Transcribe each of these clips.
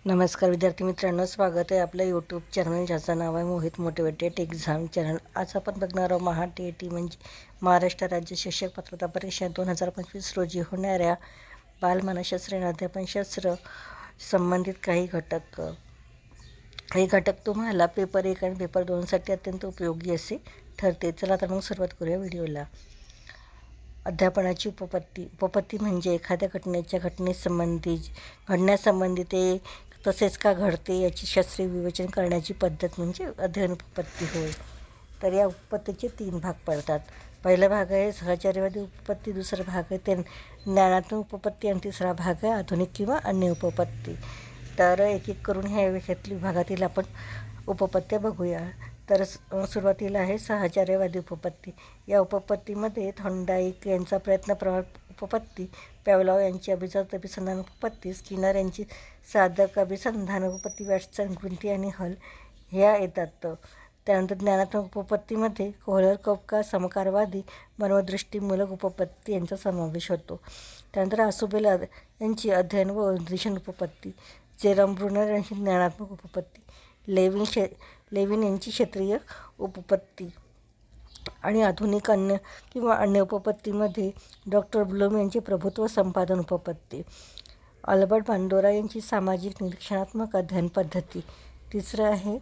नमस्कार विद्यार्थी मित्रांनो, स्वागत आहे आपल्या यूट्यूब चॅनल ज्याचं नाव आहे मोहित मोटिवेटेड एक्झाम चॅनल। आज आपण बघणार आहोत महा-टी-ई-टी म्हणजे महाराष्ट्र राज्य शिक्षक पात्रता परीक्षा 2025 रोजी होणाऱ्या बालमानसशास्त्र आणि अध्यापनशास्त्र संबंधित काही घटक। हे घटक तुम्हाला पेपर 1 आणि पेपर 2 साठी अत्यंत उपयोगी असे ठरते। चला तर मग सुरुवात करूया व्हिडिओला। अध्यापनाची उपपत्ती म्हणजे एखाद्या घडण्यासंबंधी ते तसेच का घडते याची शास्त्रीय विवेचन करण्याची पद्धत म्हणजे अध्ययन उपपत्ती होय। तर या उपपत्तीचे 3 भाग पडतात। पहिला भाग आहे सहचर्यवादी उपपत्ती, दुसरा भाग आहे ते ज्ञानात्मक उपपत्ती आणि तिसरा भाग आहे आधुनिक किंवा अन्य उपपत्ती। तर एक एक करून ह्या विषयातील विभागातील आपण उपपत्त्या बघूया। तर सुरुवातीला आहे सहचर्यवादी उपपत्ती। या उपपत्तीमध्ये थॉर्नडाईक यांचा प्रयत्न उपपत्ती, पॅव्लॉव यांची अभिजात अभिसंधान उपपत्ती, स्किनर यांची साधक अभिसंधान उपपत्ती, वॅटसन, ग्रुंथी आणि हल ह्या येतात। त्यानंतर ज्ञानात्मक उपपत्तीमध्ये कोहलर, कफका, समकारवादी मनोदृष्टीमूलक उपपत्ती यांचा समावेश होतो। त्यानंतर आसुबेल यांची अध्ययन व उद्देशन उपपत्ती, जेरम ब्रुनर यांची ज्ञानात्मक उपपत्ती, लेविन यांची क्षेत्रीय उपपत्ती आणि आधुनिक अन्य उपपत्तीमध्ये डॉक्टर ब्लूम यांची प्रभुत्व संपादन उपपत्ती, अल्बर्ट बांडोरा यांची सामाजिक निरीक्षणात्मक अध्ययन पद्धती, तिसरं आहे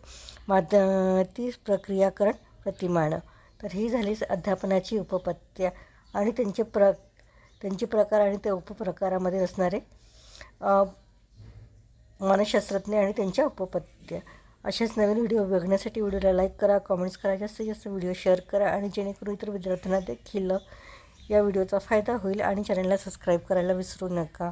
माध्यमाती प्रक्रियाकरण प्रतिमान। तर ही झाली अध्यापनाची उपपत्त्या आणि त्यांचे प्रकार आणि त्या उपप्रकारामध्ये असणारे मानसशास्त्रज्ञ आणि त्यांच्या उपपत्त्या। अशाच नवीन व्हिडिओ बघण्यासाठी व्हिडिओला लाईक करा, कमेंट्स करा, जास्तीत जास्त व्हिडिओ शेअर करा आणि जेणेकरून इतर विद्यार्थ्यांना देखील या व्हिडिओचा फायदा होईल आणि चॅनलला सबस्क्राईब करायला विसरू नका।